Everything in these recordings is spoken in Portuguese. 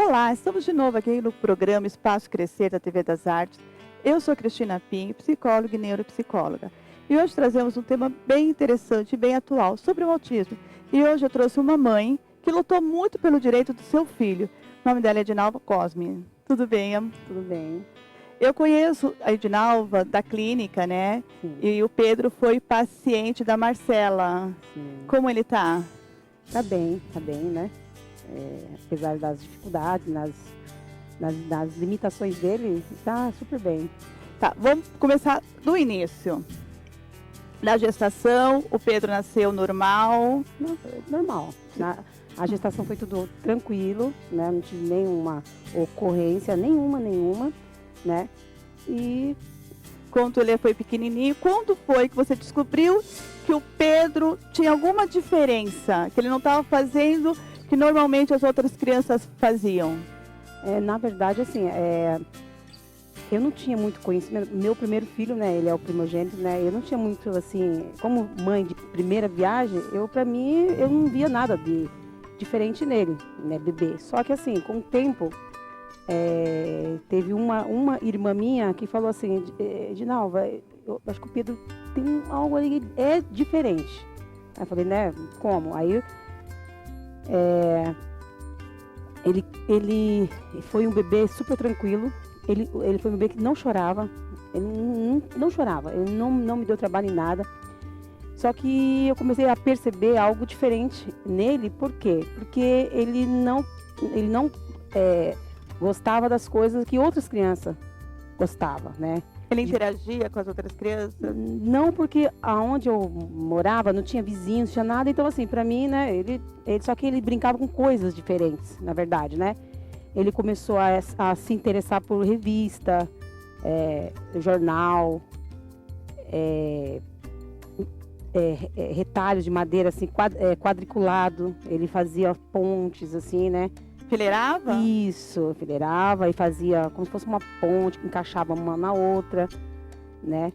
Olá, estamos de novo aqui no programa Espaço Crescer da TV das Artes. Eu sou Cristina Pinho, psicóloga e neuropsicóloga. E hoje trazemos um tema bem interessante e bem atual sobre o autismo. E hoje eu trouxe uma mãe que lutou muito pelo direito do seu filho. O nome dela é Edinalva Cosme. Tudo bem, Am? Tudo bem. Eu conheço a Edinalva da clínica, né? Sim. E o Pedro foi paciente da Marcela. Sim. Como ele tá? Tá bem, né? Apesar das dificuldades, das limitações dele, tá super bem. Tá, vamos começar do início. Na gestação, o Pedro nasceu normal? Normal. A gestação foi tudo tranquilo, né? Não tive nenhuma ocorrência, nenhuma, né? E quando ele foi pequenininho, quando foi que você descobriu que o Pedro tinha alguma diferença, que ele não estava fazendo que normalmente as outras crianças faziam? Na verdade, assim, eu não tinha muito conhecimento. Meu primeiro filho, né, ele é o primogênito, né, eu não tinha muito, assim, como mãe de primeira viagem, pra mim, eu não via nada de diferente nele, né, bebê. Só que, assim, com o tempo, teve uma irmã minha que falou assim, Edinalva, eu acho que o Pedro tem algo ali, é diferente. Aí eu falei, né, como? Aí, ele foi um bebê super tranquilo, ele foi um bebê que não chorava, ele não chorava, ele não me deu trabalho em nada. Só que eu comecei a perceber algo diferente nele, por quê? Porque ele não gostava das coisas que outras crianças gostavam, né? Ele interagia com as outras crianças? Não, porque aonde eu morava não tinha vizinhos, não tinha nada. Então, assim, pra mim, né, só que ele brincava com coisas diferentes, na verdade, né? Ele começou a se interessar por revista, jornal, retalhos de madeira, assim, quadriculado. Ele fazia pontes, assim, né? Fileirava? Isso, fileirava e fazia como se fosse uma ponte que encaixava uma na outra, né?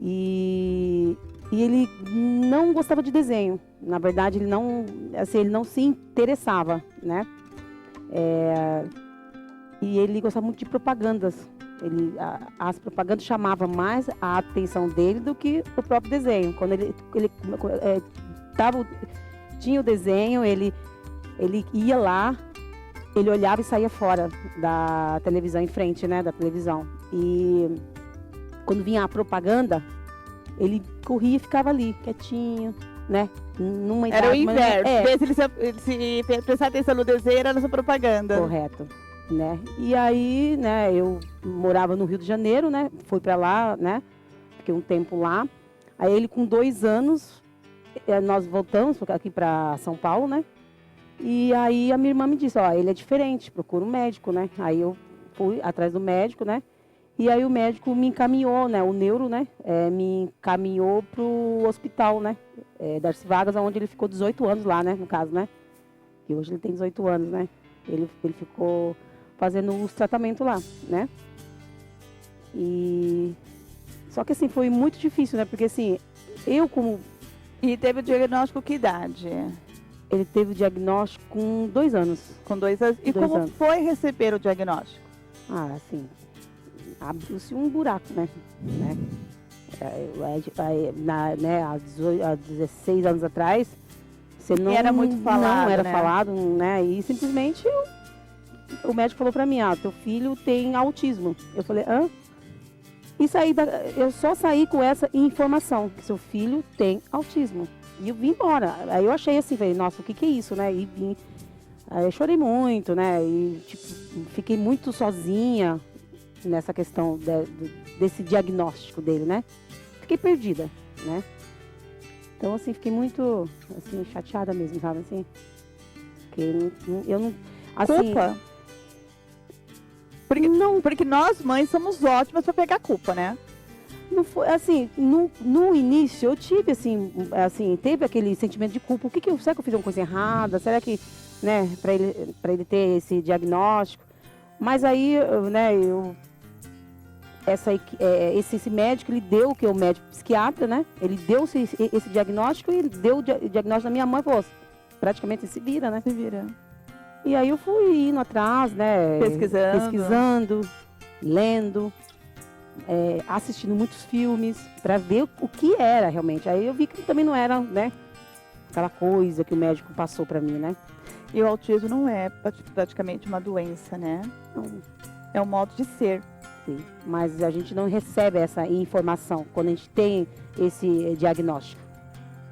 E ele não gostava de desenho. Na verdade, ele não se interessava, né? E ele gostava muito de propagandas. As propagandas chamavam mais a atenção dele do que o próprio desenho. Quando ele tinha o desenho, ele ia lá, ele olhava e saía fora da televisão, em frente, né, da televisão. E quando vinha a propaganda, ele corria e ficava ali, quietinho, né? Era o inverso. Ele se prestar atenção no desenho, era nessa propaganda. Correto. Né? E aí, né, eu morava no Rio de Janeiro, né? Fui para lá, né? Fiquei um tempo lá. Aí ele com 2 anos, nós voltamos aqui para São Paulo, né? E aí a minha irmã me disse, ele é diferente, procura um médico, né? Aí eu fui atrás do médico, né? E aí o médico me encaminhou, né? O neuro, né? Me encaminhou pro hospital, né? Darcy Vargas, onde ele ficou 18 anos lá, né? No caso, né? E hoje ele tem 18 anos, né? Ele ficou fazendo os tratamentos lá, né? E só que assim, foi muito difícil, né? Porque assim, E teve o diagnóstico que idade? Ele teve o diagnóstico com 2 anos. Com 2 anos. E como foi receber o diagnóstico? Assim, abriu-se um buraco, né? Há 16 anos atrás, você não era muito falado, não era né? falado, né? E simplesmente o médico falou pra mim, teu filho tem autismo. Eu falei, hã? Eu só saí com essa informação, que seu filho tem autismo. E eu vim embora. Aí eu achei assim, falei, nossa, o que é isso, né? E vim. Aí eu chorei muito, né? E fiquei muito sozinha nessa questão desse diagnóstico dele, né? Fiquei perdida, né? Então, assim, fiquei muito, assim, chateada mesmo, sabe, assim? Porque eu não... Assim, culpa? Porque nós, mães, somos ótimas para pegar culpa, né? Não foi, assim, no início eu tive, assim, teve aquele sentimento de culpa. Será que eu fiz uma coisa errada? Será que, né, para ele ter esse diagnóstico? Mas aí, né, esse médico, ele deu, que é o médico psiquiatra, né? Ele deu esse diagnóstico e deu o diagnóstico da minha mãe e falou, praticamente se vira, né? Se vira. E aí eu fui indo atrás, né? Pesquisando. Lendo, assistindo muitos filmes para ver o que era realmente. Aí eu vi que também não era, né? Aquela coisa que o médico passou para mim, né? E o autismo não é praticamente uma doença, né? Não. É um modo de ser. Sim, mas a gente não recebe essa informação quando a gente tem esse diagnóstico,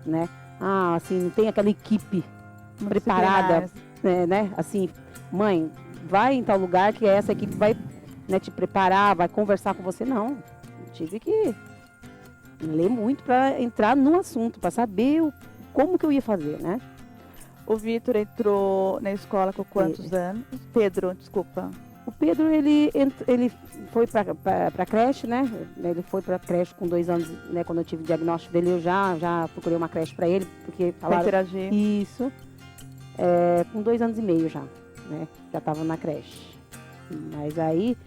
né? Assim, não tem aquela equipe preparada, né? Assim, mãe, vai em tal lugar que essa equipe vai, né, te preparar, vai conversar com você. Não, eu tive que ler muito para entrar no assunto, para saber como que eu ia fazer, né? O Vitor entrou na escola com quantos anos? Pedro, desculpa. O Pedro, ele foi para a creche, né? Ele foi para a creche com 2 anos, né? Quando eu tive o diagnóstico dele, eu já procurei uma creche para ele, porque falaram... Pra interagir. Isso. Com 2 anos e meio já, né? Já estava na creche. Mas aí,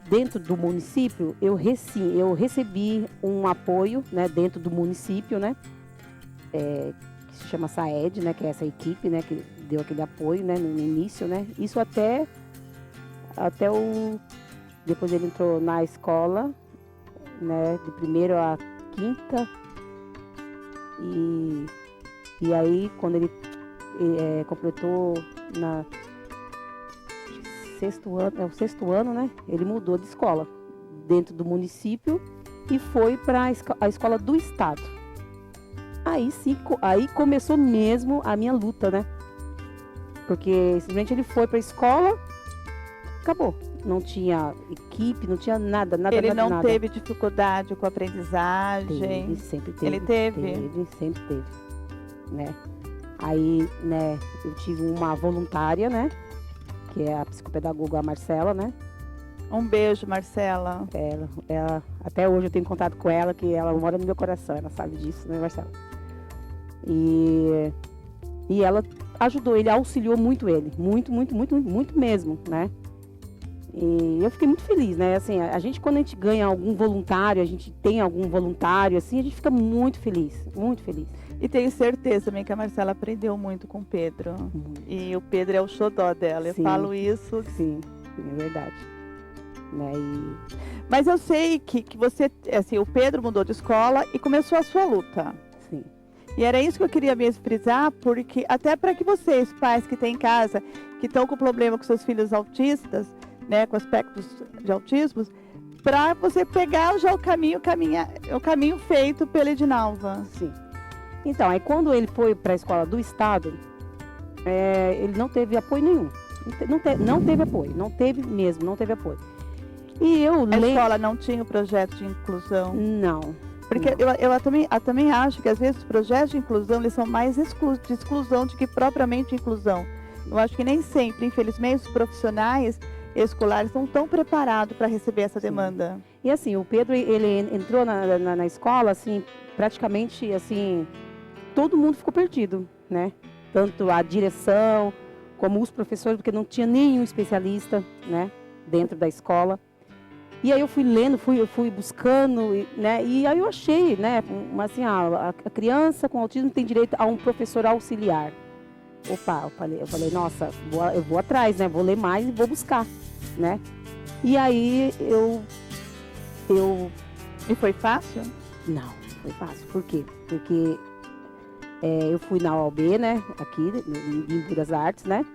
dentro do município, eu recebi um apoio, né? Dentro do município, né? Que se chama SAED, né? Que é essa equipe, né? Que deu aquele apoio, né? No início, né? Isso até depois ele entrou na escola, né, de 1º a 5ª, e aí quando ele completou na o sexto ano, né, ele mudou de escola dentro do município e foi para a escola do estado. Aí sim, aí começou mesmo a minha luta, né, porque simplesmente ele foi para a escola, acabou. Não tinha equipe, não tinha nada. Ele não nada. teve dificuldade com a aprendizagem? Sempre teve. Ele teve? Sempre teve, né? Aí, né, eu tive uma voluntária, né? Que é a psicopedagoga Marcela, né? Um beijo, Marcela. Ela, até hoje eu tenho contato com ela, que ela mora no meu coração, ela sabe disso, né, Marcela? E ela ajudou, ele auxiliou muito ele, muito mesmo, né? E eu fiquei muito feliz, né? Assim, a gente, quando a gente ganha algum voluntário, a gente tem algum voluntário, assim, a gente fica muito feliz, muito feliz. E tenho certeza também que a Marcela aprendeu muito com o Pedro. E o Pedro é o xodó dela, sim, eu falo isso. Sim, é verdade. Né? Mas eu sei que você, assim, o Pedro mudou de escola e começou a sua luta. Sim. E era isso que eu queria mesmo frisar, porque até para que vocês, pais que têm em casa, que estão com problema com seus filhos autistas, né, com aspectos de autismo, para você pegar já o caminho feito pela Edinalva. Sim. Então, aí quando ele foi para a escola do estado, ele não teve apoio nenhum. Não teve apoio, não teve apoio. E a escola não tinha o projeto de inclusão? Não. Porque não. Eu também acho que às vezes os projetos de inclusão eles são mais de exclusão do que propriamente inclusão. Eu acho que nem sempre, infelizmente, os profissionais escolares não estão preparados para receber essa demanda. E assim, o Pedro, ele entrou na escola, assim, praticamente, assim, todo mundo ficou perdido, né? Tanto a direção, como os professores, porque não tinha nenhum especialista, né, dentro da escola. E aí eu fui lendo, fui buscando, né, e aí eu achei, né, assim, a criança com autismo tem direito a um professor auxiliar. Opa, eu falei, nossa, eu vou atrás, né, vou ler mais e vou buscar, né. E aí E foi fácil? Não, foi fácil. Por quê? Porque eu fui na OAB, né, aqui em Embu das Artes, né,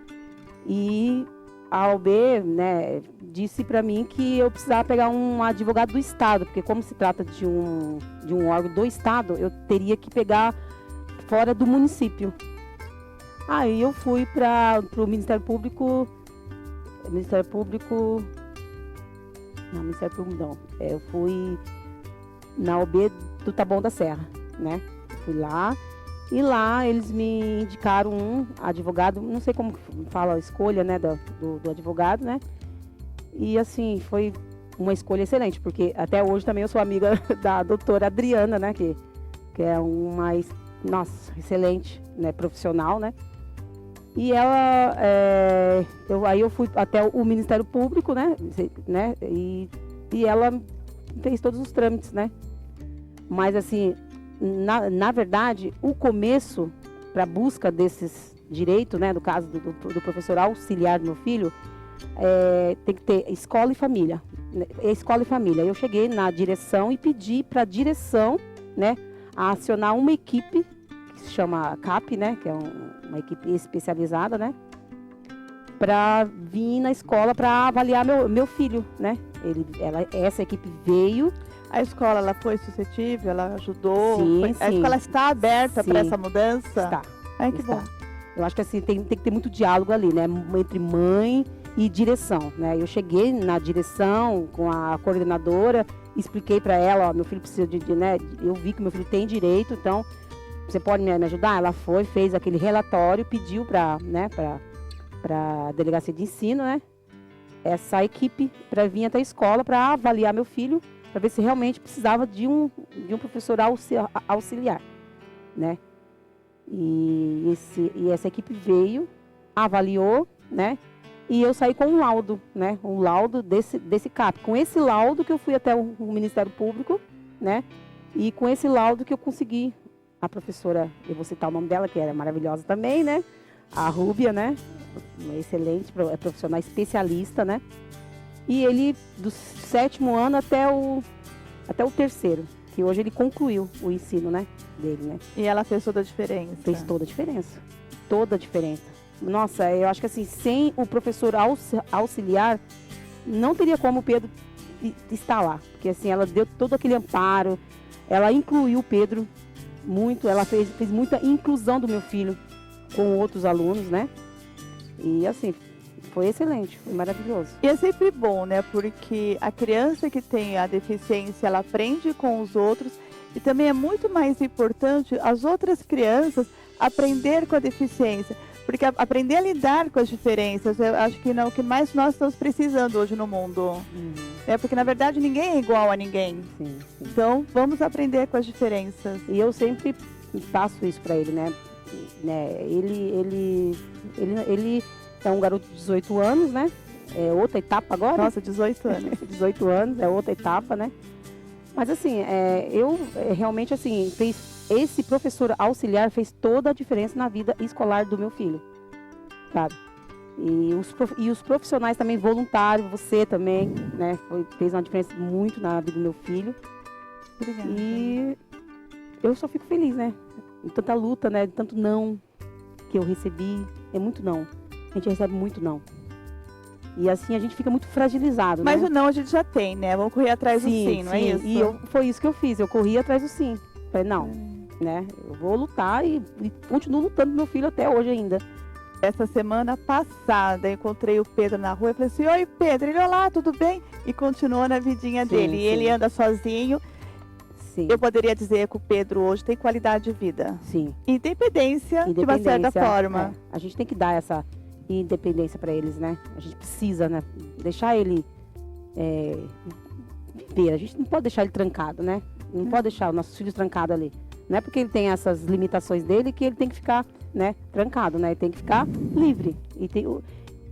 e a OAB, né, disse para mim que eu precisava pegar um advogado do estado, porque como se trata de um órgão do estado, eu teria que pegar fora do município. Aí eu fui para o Ministério Público não, eu fui na OAB do Taboão da Serra, né, fui lá. E lá eles me indicaram um advogado, não sei como fala a escolha, né, do advogado, né? E assim, foi uma escolha excelente, porque até hoje também eu sou amiga da doutora Adriana, né? Que é uma, nossa, excelente, né, profissional, né? E ela, aí eu fui até o Ministério Público, né? E ela fez todos os trâmites, né? Mas assim, na verdade, o começo para a busca direito, né, no caso do professor auxiliar do meu filho, tem que ter escola e família. Escola e família. Eu cheguei na direção e pedi para a direção, né, a acionar uma equipe que se chama CAP, né, que é uma equipe especializada, né, para vir na escola para avaliar meu filho, né. Essa equipe veio. A escola, ela foi suscetível, ela ajudou? Sim, A escola está aberta para essa mudança? Está. Ai, que está. bom. Eu acho que assim, tem que ter muito diálogo ali, né, entre mãe e direção, né. Eu cheguei na direção com a coordenadora, expliquei para ela, ó, meu filho precisa né, eu vi que meu filho tem direito, então você pode me ajudar? Ela foi, fez aquele relatório, pediu para, né, para a delegacia de ensino, né, essa equipe para vir até a escola para avaliar meu filho, para ver se realmente precisava de um professor auxiliar, né. E essa equipe veio, avaliou, né, e eu saí com um laudo, né, um laudo desse CAP. Com esse laudo que eu fui até o Ministério Público, né, e com esse laudo que eu consegui, a professora, eu vou citar o nome dela, que era maravilhosa também, né, a Rúbia, né, uma excelente profissional especialista, né, e ele, do 7º ano até o 3º, que hoje ele concluiu o ensino, né, dele, né. E ela fez toda a diferença? Fez toda a diferença, toda a diferença. Nossa, eu acho que assim, sem o professor auxiliar, não teria como o Pedro estar lá, porque assim, ela deu todo aquele amparo, ela incluiu o Pedro muito, ela fez muita inclusão do meu filho com outros alunos, né, e assim, foi excelente, foi maravilhoso. E é sempre bom, né? Porque a criança que tem a deficiência, ela aprende com os outros e também é muito mais importante as outras crianças aprender com a deficiência. Porque aprender a lidar com as diferenças, eu acho que é o que mais nós estamos precisando hoje no mundo. Porque, na verdade, ninguém é igual a ninguém. Sim. Então, vamos aprender com as diferenças. E eu sempre passo isso para ele, né? Ele é um garoto de 18 anos, né? É outra etapa agora. Nossa, 18 anos. 18 anos, é outra etapa, né? Mas assim, eu realmente assim, esse professor auxiliar fez toda a diferença na vida escolar do meu filho, sabe? E os profissionais também voluntários, você também, né? Fez uma diferença muito na vida do meu filho. Obrigada. E eu só fico feliz, né? De tanta luta, né? De tanto não que eu recebi. É muito não. A gente recebe muito não. E assim a gente fica muito fragilizado, Mas né? o não a gente já tem, né? Vamos correr atrás do sim, não é isso? E foi isso que eu fiz. Eu corri atrás do sim. Falei, não, né? Eu vou lutar e continuo lutando com meu filho até hoje ainda. Essa semana passada, encontrei o Pedro na rua e falei assim, oi Pedro, ele, olá, tudo bem? E continuou na vidinha dele. E ele anda sozinho. Sim. Eu poderia dizer que o Pedro hoje tem qualidade de vida. Sim. Independência de uma certa forma. A gente tem que dar essa independência para eles, né? A gente precisa, né? Deixar ele viver. A gente não pode deixar ele trancado, né? Não pode deixar os nossos filhos trancados ali. Não é porque ele tem essas limitações dele que ele tem que ficar, né, trancado, né? Ele tem que ficar livre. E tem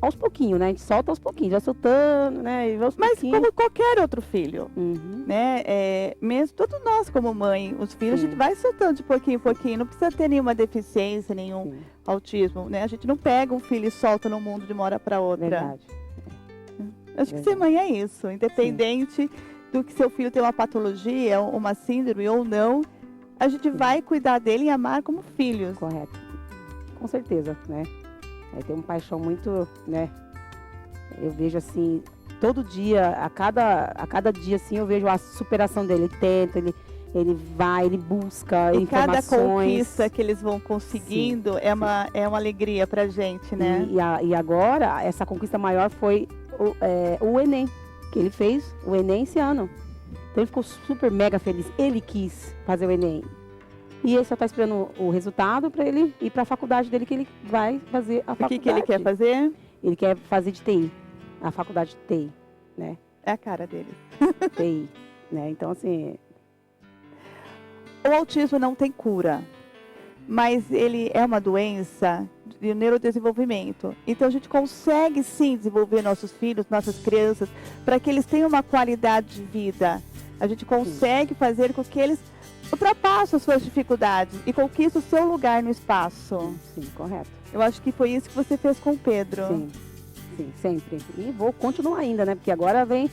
aos pouquinhos, né? A gente solta aos pouquinhos, já soltando, né? Mas como qualquer outro filho, uhum, né? Mesmo todos nós como mãe, os filhos, a gente vai soltando de pouquinho em pouquinho. Não precisa ter nenhuma deficiência, nenhum autismo, né? A gente não pega um filho e solta no mundo de uma hora para outra. Verdade. Acho que ser mãe é isso, independente do que seu filho tem uma patologia, uma síndrome ou não, a gente vai cuidar dele e amar como filhos. Correto. Com certeza, né? Tem uma paixão muito, né? Eu vejo assim, todo dia, a cada dia assim, eu vejo a superação dele. Ele tenta, ele vai, ele busca e informações. Cada conquista que eles vão conseguindo é uma alegria pra gente, né? E agora, essa conquista maior foi o Enem, que ele fez o Enem esse ano. Então ele ficou super mega feliz. Ele quis fazer o Enem. E ele só está esperando o resultado para ele ir para a faculdade dele, que ele vai fazer a faculdade. O que ele quer fazer? Ele quer fazer de TI, a faculdade de TI, né? É a cara dele. TI, né? Então, assim... O autismo não tem cura, mas ele é uma doença de neurodesenvolvimento. Então, a gente consegue, sim, desenvolver nossos filhos, nossas crianças, para que eles tenham uma qualidade de vida. A gente consegue fazer com que eles ultrapassa as suas dificuldades e conquista o seu lugar no espaço. Sim, correto. Eu acho que foi isso que você fez com o Pedro. Sim, sim, sempre. E vou continuar ainda, né? Porque agora vem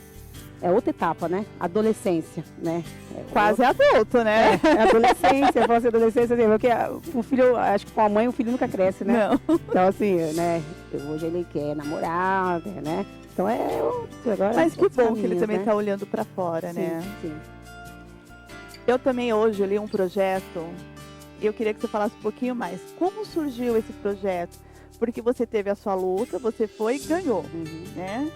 outra etapa, né? Adolescência, né? Quase adulto, né? É adolescência, posso ser adolescência, assim, porque o filho, acho que com a mãe o filho nunca cresce, né? Não. Então, assim, né? Hoje ele quer namorar, né? Então agora. Mas que bom que ele caminhos, também né? está olhando para fora, Sim, né? sim. Eu também hoje li um projeto e eu queria que você falasse um pouquinho mais. Como surgiu esse projeto? Porque você teve a sua luta, você foi e ganhou, né?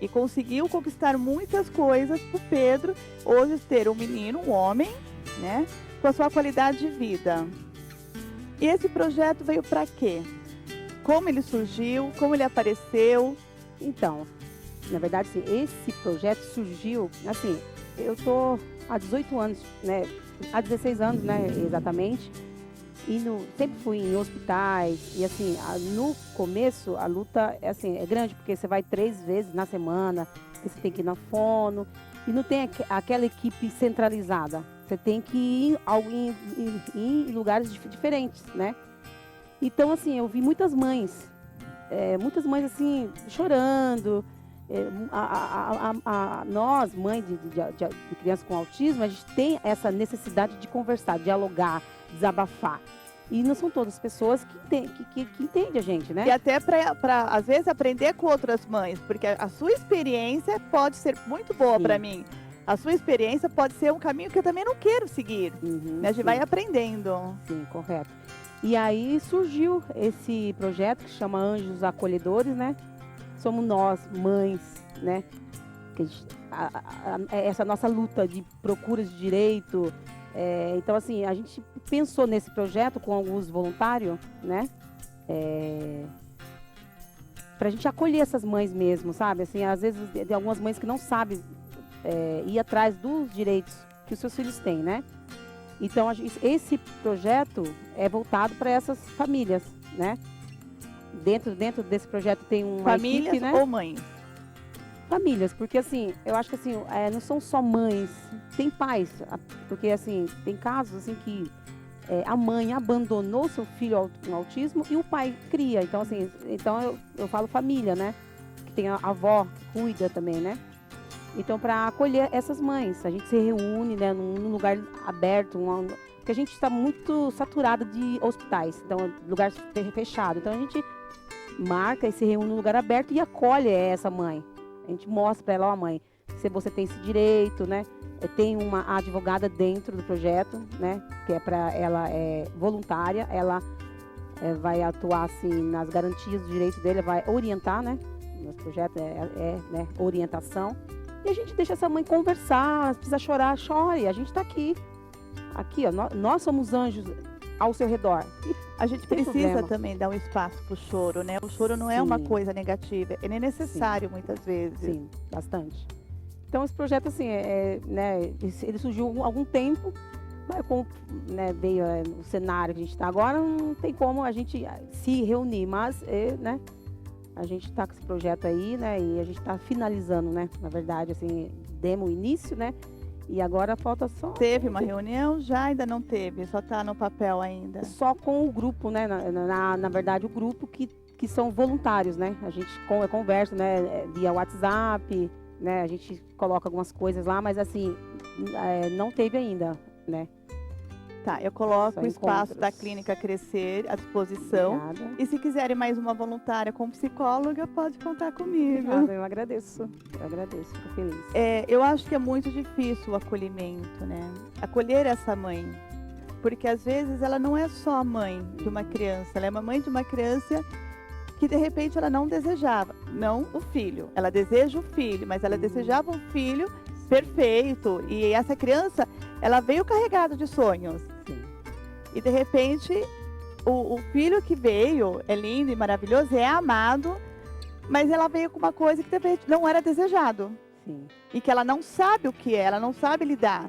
E conseguiu conquistar muitas coisas para o Pedro hoje ter um menino, um homem, né? Com a sua qualidade de vida. E esse projeto veio para quê? Como ele surgiu? Como ele apareceu? Então, na verdade, assim, esse projeto surgiu, assim, eu tô há 18 anos, né? Há 16 anos, né, exatamente. E sempre fui em hospitais. E assim, no começo a luta é grande, porque você vai 3 vezes na semana, você tem que ir na fono. E não tem aquela equipe centralizada. Você tem que ir em lugares diferentes, né? Então, assim, eu vi muitas mães assim, chorando. Nós, mães de crianças com autismo, a gente tem essa necessidade de conversar, dialogar, desabafar. E não são todas as pessoas que entendem a gente, né? E até para às vezes, aprender com outras mães, porque a sua experiência pode ser muito boa para mim. A sua experiência pode ser um caminho que eu também não quero seguir. Né? A gente vai aprendendo. Sim, correto. E aí surgiu esse projeto que chama Anjos Acolhedores, né? Somos nós, mães, né? Essa nossa luta de procura de direito. Então, assim, a gente pensou nesse projeto com alguns voluntários, né? Pra gente acolher essas mães mesmo, sabe? Assim, às vezes, tem algumas mães que não sabem ir atrás dos direitos que os seus filhos têm, né? Então, esse projeto é voltado para essas famílias, né? Dentro desse projeto tem uma famílias equipe, né? Ou mães? Famílias, porque assim, eu acho que assim, não são só mães, tem pais, porque assim, tem casos assim que a mãe abandonou seu filho com autismo e o pai cria. Então, assim, eu falo família, né? Que tem a avó que cuida também, né? Então, para acolher essas mães, a gente se reúne, né, num lugar aberto, porque a gente está muito saturada de hospitais, então, lugar fechado. Então, a gente marca e se reúne num lugar aberto e acolhe essa mãe. A gente mostra para ela, ó, mãe, se você tem esse direito, né? Tem uma advogada dentro do projeto, né? Que ela é voluntária, ela vai atuar, assim, nas garantias do direito dele, vai orientar, né? Nosso projeto né, orientação. E a gente deixa essa mãe conversar, se precisa chorar, chore. A gente está aqui. Aqui, ó, nós somos anjos ao seu redor. A gente precisa também dar um espaço para o choro, né? O choro não é uma coisa negativa, ele é necessário muitas vezes. Sim, bastante. Então, esse projeto, assim, né, ele surgiu há algum tempo, mas né, veio o cenário que a gente está agora, não tem como a gente se reunir, mas, né, a gente está com esse projeto aí, né, e a gente está finalizando, né, na verdade, assim, demos o início, né, e agora falta só... Teve uma reunião? Já ainda não teve, só está no papel ainda. Só com o grupo, né, na verdade, o grupo que são voluntários, né, a gente conversa, né, via WhatsApp, né, a gente coloca algumas coisas lá, mas assim, não teve ainda, né. Tá, eu coloco Só o espaço encontros. da Clínica Crescer à disposição. Obrigada. E se quiserem mais uma voluntária como psicóloga, pode contar comigo. Obrigada, eu agradeço, fico feliz. Eu acho que é muito difícil o acolhimento, né? Acolher essa mãe. Porque às vezes ela não é só a mãe de uma criança, ela é uma mãe de uma criança que de repente ela não desejava, não o filho. Ela deseja o filho, mas ela desejava um filho perfeito. E essa criança, ela veio carregada de sonhos. Sim. E de repente, o filho que veio é lindo e maravilhoso, é amado, mas ela veio com uma coisa que de repente não era desejado. Sim. E que ela não sabe o que é, ela não sabe lidar.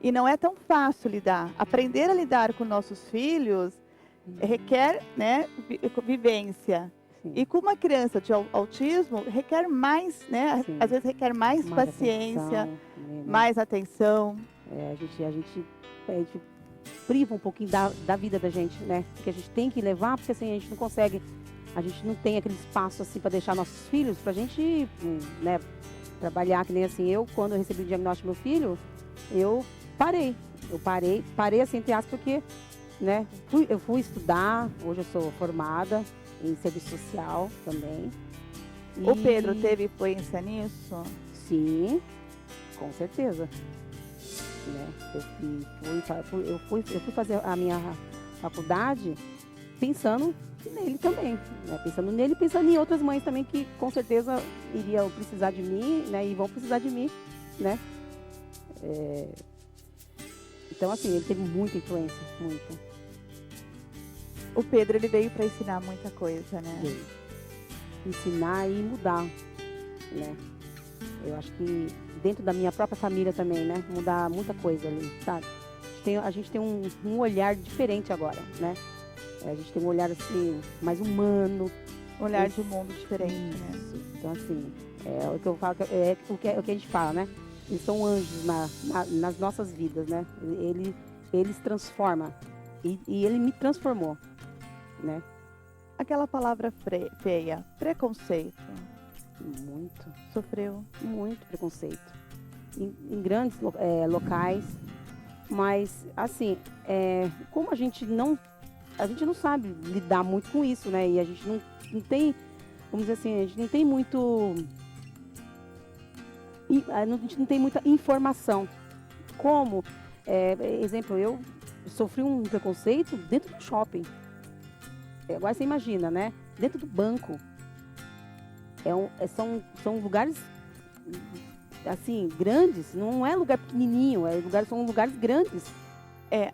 E não é tão fácil lidar. Aprender a lidar com nossos filhos requer, né, vivência. Sim. E com uma criança de autismo, requer mais, né? Sim. Às vezes requer mais paciência, atenção, né? mais atenção. A gente priva um pouquinho da vida da gente, né? Porque a gente tem que levar, porque assim, a gente não consegue, a gente não tem aquele espaço assim para deixar nossos filhos, pra gente, né, trabalhar, que nem assim, quando eu recebi o diagnóstico do meu filho, eu parei assim, entre aspas, porque, né, eu fui estudar, hoje eu sou formada em serviço social também. O Pedro teve influência nisso? Sim, com certeza. Né? Eu fui fazer a minha faculdade pensando nele também, né? Pensando nele e pensando em outras mães também que com certeza iriam precisar de mim, né? E vão precisar de mim, né? Então, assim, ele teve muita influência, muita. O Pedro, ele veio para ensinar muita coisa, né? Veio. Ensinar e mudar, né? Eu acho que dentro da minha própria família também, né? Mudar muita coisa ali, sabe? A gente tem um olhar diferente agora, né? A gente tem um olhar, assim, mais humano. Um olhar de mundo diferente, né? Então, assim, o que eu falo, o que a gente fala, né? Eles são anjos nas nossas vidas, né? Ele se transforma. E ele me transformou, né? Aquela palavra feia, preconceito. Muito. Sofreu? Muito preconceito. Em grandes locais. Mas, assim, como a gente não sabe lidar muito com isso, né? E a gente não tem, vamos dizer assim, a gente não tem muito... A gente não tem muita informação. Como, exemplo, eu sofri um preconceito dentro do shopping. Agora você imagina, né? Dentro do banco. São lugares, assim, grandes. Não é lugar pequenininho, são lugares grandes.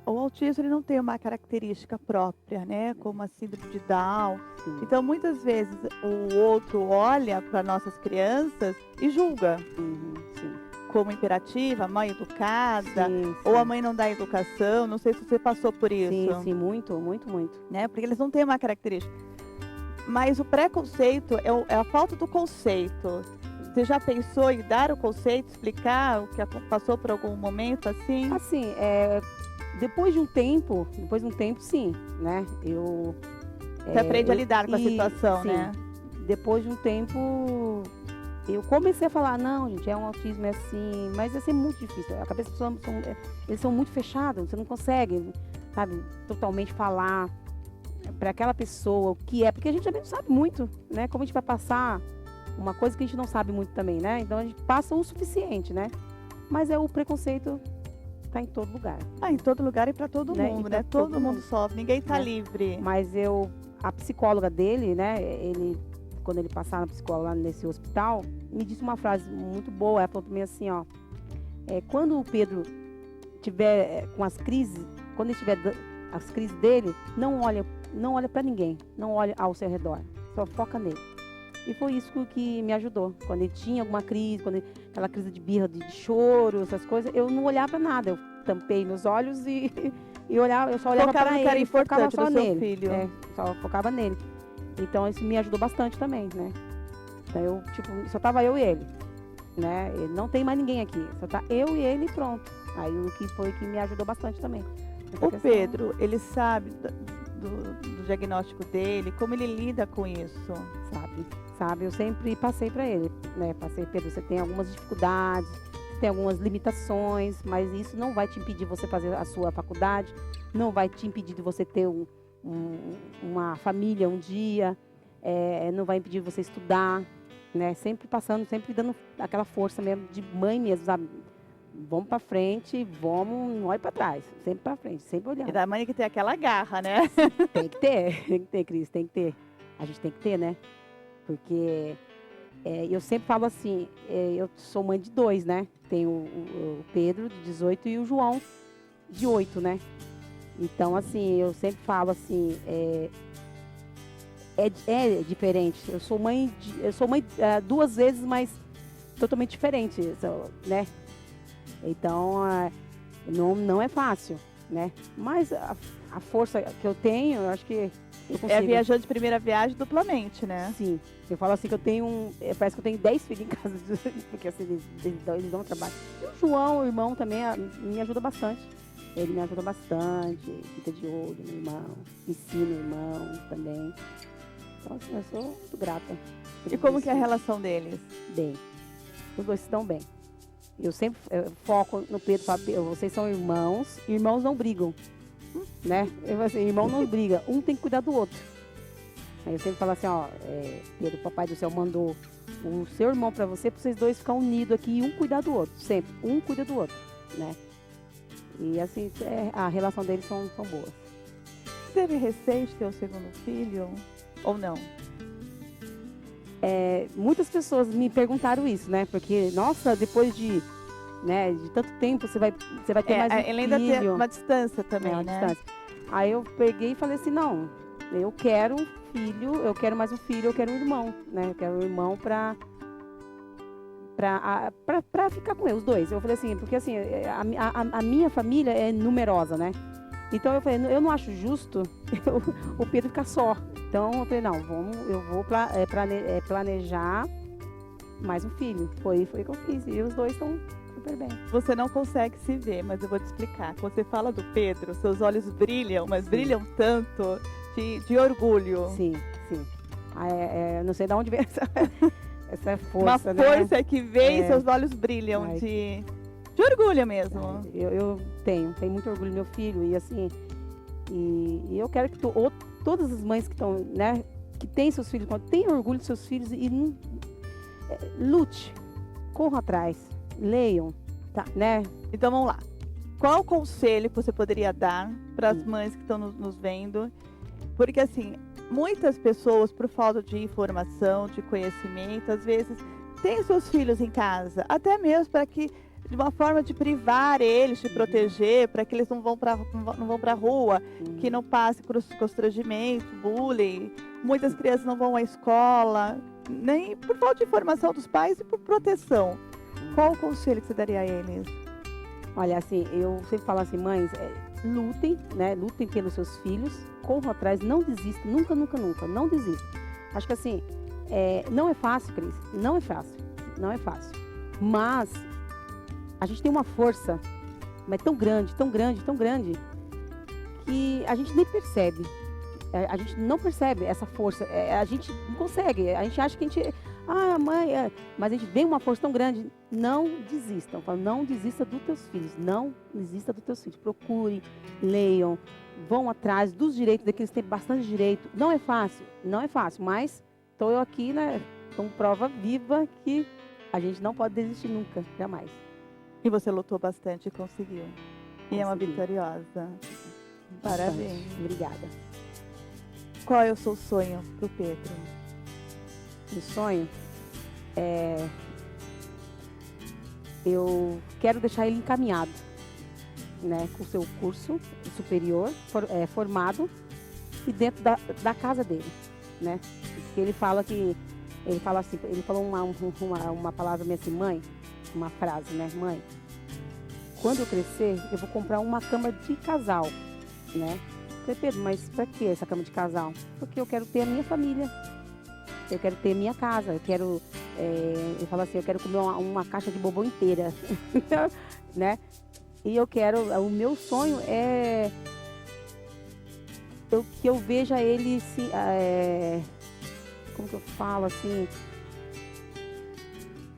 O autismo, ele não tem uma característica própria, né? Como a síndrome de Down. Sim. Então, muitas vezes, o outro olha para nossas crianças e julga. Sim. Como imperativa, mãe educada, Sim. ou a mãe não dá educação. Não sei se você passou por isso. Sim, muito. Né? Porque eles não têm uma característica. Mas o preconceito é a falta do conceito. Você já pensou em dar o conceito, explicar o que passou por algum momento assim? Assim, depois de um tempo, sim, né? Você aprende a lidar com a situação, sim. né? Depois de um tempo, eu comecei a falar, não, gente, um autismo assim, mas vai ser muito difícil. A cabeça das pessoas eles são muito fechados, você não consegue, sabe, totalmente falar para aquela pessoa o que é, porque a gente também não sabe muito, né? Como a gente vai passar uma coisa que a gente não sabe muito também, né? Então a gente passa o suficiente, né? Mas o preconceito tá em todo lugar. Em todo lugar e para todo mundo, né? Todo mundo sofre, ninguém tá né? livre. Mas a psicóloga dele, né? Quando ele passar na psicóloga lá nesse hospital, me disse uma frase muito boa. Ela falou para mim assim, ó, quando o Pedro tiver com as crises, quando ele tiver as crises dele, não olha para ninguém, não olha ao seu redor, só foca nele. E foi isso que me ajudou. Quando ele tinha alguma crise, aquela crise de birra, de choro, essas coisas, eu não olhava para nada. Eu tampei meus olhos e eu só olhava para ele, focava só nele. Filho. Só focava nele. Então isso me ajudou bastante também, né? Então só tava eu e ele, né? Não tem mais ninguém aqui, só tá eu e ele e pronto. Aí o que foi que me ajudou bastante também. O Pedro, ele sabe do diagnóstico dele, como ele lida com isso? Sabe, eu sempre passei para ele, né? Pedro, você tem algumas dificuldades, você tem algumas limitações, mas isso não vai te impedir de você fazer a sua faculdade, não vai te impedir de você ter uma família um dia, não vai impedir de você estudar, né? Sempre passando, sempre dando aquela força mesmo de mãe mesmo, sabe? Vamos para frente, não olhe para trás, sempre para frente, sempre olhando. E da mãe que tem aquela garra, né? Tem que ter, Cris, tem que ter. A gente tem que ter, né? Porque eu sempre falo assim, eu sou mãe de 2, né? Tem o Pedro, de 18, e o João, de 8, né? Então, assim, eu sempre falo assim, é diferente. Eu sou mãe 2 vezes, mas totalmente diferente, né? Então, não é fácil, né? Mas a força que eu tenho, eu acho que eu consigo. É viajando de primeira viagem duplamente, né? Sim. Eu falo assim que eu tenho parece que eu tenho 10 filhos em casa, porque assim, eles dão trabalho. E o João, o irmão, também me ajuda bastante. Ele me ajuda bastante, fica de olho no irmão, ensina o irmão também. Então, assim, eu sou muito grata. E como que é a relação deles? Bem. Os dois se dão bem. Eu sempre foco no Pedro, falo, vocês são irmãos não brigam, né? Eu, assim, irmão não briga, um tem que cuidar do outro. Aí eu sempre falo assim, ó, Pedro, o papai do céu mandou o seu irmão para vocês dois ficar unidos aqui e um cuidar do outro, sempre, um cuida do outro, né? E assim, a relação deles são boas. Teve receio de ter o segundo filho ou não? Muitas pessoas me perguntaram isso, né? Porque, nossa, depois de tanto tempo, você vai ter mais um filho. Ele ainda tem uma distância também, uma né? distância. Aí eu peguei e falei assim, não, eu quero um filho, eu quero mais um filho, eu quero um irmão, né? Eu quero um irmão pra ficar com eles, os dois. Eu falei assim, porque assim, a minha família é numerosa, né? Então eu falei, eu não acho justo o Pedro ficar só. Então eu falei, não, eu vou planejar mais um filho. Foi o que eu fiz. E os dois estão super bem. Você não consegue se ver, mas eu vou te explicar. Quando você fala do Pedro, seus olhos brilham, mas brilham tanto de orgulho. Sim. Não sei de onde vem essa força, uma força, né? Que vem e seus olhos brilham de orgulho mesmo. Eu tenho muito orgulho do meu filho e assim, e eu quero que todas as mães que estão, né, que têm seus filhos, tenham orgulho dos seus filhos e lute, corram atrás, leiam, tá, né? Então vamos lá. Qual o conselho que você poderia dar para as mães que estão nos vendo? Porque assim, muitas pessoas, por falta de informação, de conhecimento, às vezes têm seus filhos em casa, até mesmo para que de uma forma de privar eles, de proteger, para que eles não vão para a rua, que não passe constrangimento, bullying. Muitas crianças não vão à escola, nem por falta de informação dos pais e por proteção. Qual o conselho que você daria a eles? Olha, assim, eu sempre falo assim, mães, lutem, né? Lutem pelos seus filhos, corram atrás, não desistam, nunca, não desistam. Acho que assim, não é fácil, Cris, não é fácil. Mas a gente tem uma força, mas tão grande, que a gente nem percebe. A gente não percebe essa força. A gente não consegue. A gente acha que a gente... mãe... Mas a gente vê uma força tão grande. Não desistam. Não desista dos teus filhos. Não desista dos teus filhos. Procurem, leiam, vão atrás dos direitos daqueles que têm bastante direito. Não é fácil. Mas estou eu aqui, né? Com prova viva que a gente não pode desistir nunca, jamais. E você lutou bastante e conseguiu. E é uma vitoriosa. Parabéns. Obrigada. Qual é o seu sonho pro Pedro? O sonho eu quero deixar ele encaminhado, né, com o seu curso superior, formado e dentro da casa dele, né? Porque ele falou uma palavra minha assim, mãe, uma frase, né, mãe, quando eu crescer, eu vou comprar uma cama de casal, né? Eu falei, Pedro, mas pra que essa cama de casal? Porque eu quero ter a minha família, eu quero ter a minha casa, eu quero, ele fala assim, eu quero comer uma caixa de bombom inteira, né? E eu quero, o meu sonho é que eu veja ele, se, como que eu falo assim?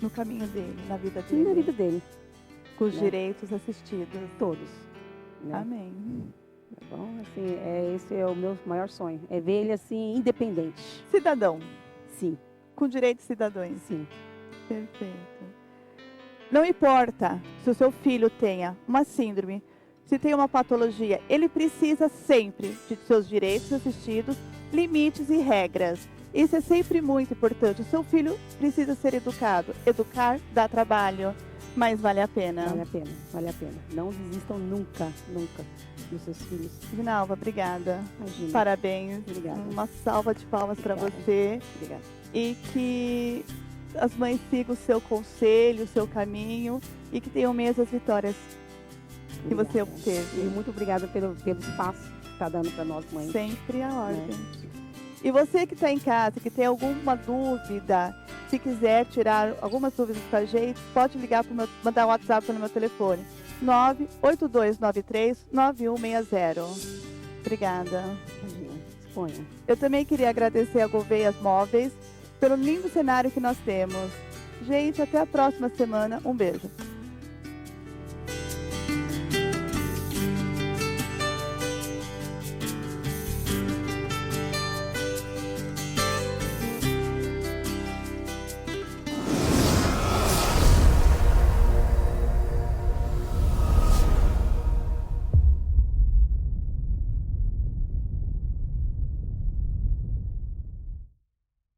No caminho dele, na vida dele. Na vida dele. Com os direitos assistidos. Todos. Né? Amém. Tá bom? Assim, esse é o meu maior sonho. É ver ele assim, independente. Cidadão. Sim. Com direitos cidadãos. Sim. Perfeito. Não importa se o seu filho tenha uma síndrome, se tem uma patologia, ele precisa sempre de seus direitos assistidos, limites e regras. Isso é sempre muito importante. O seu filho precisa ser educado. Educar dá trabalho, mas vale a pena. Vale a pena. Não desistam nunca dos seus filhos. Ginalva, obrigada. Imagina. Parabéns. Obrigada. Uma salva de palmas para você. Obrigada. E que as mães sigam o seu conselho, o seu caminho e que tenham mesmo as vitórias que você obteve. E muito obrigada pelo espaço. está dando para nós mães. Sempre a ordem. E você que está em casa, que tem alguma dúvida, se quiser tirar algumas dúvidas com a gente, pode ligar mandar um WhatsApp pelo meu telefone. 98293-9160. Obrigada. Disponha. Eu também queria agradecer a Gouveias Móveis pelo lindo cenário que nós temos. Gente, até a próxima semana. Um beijo.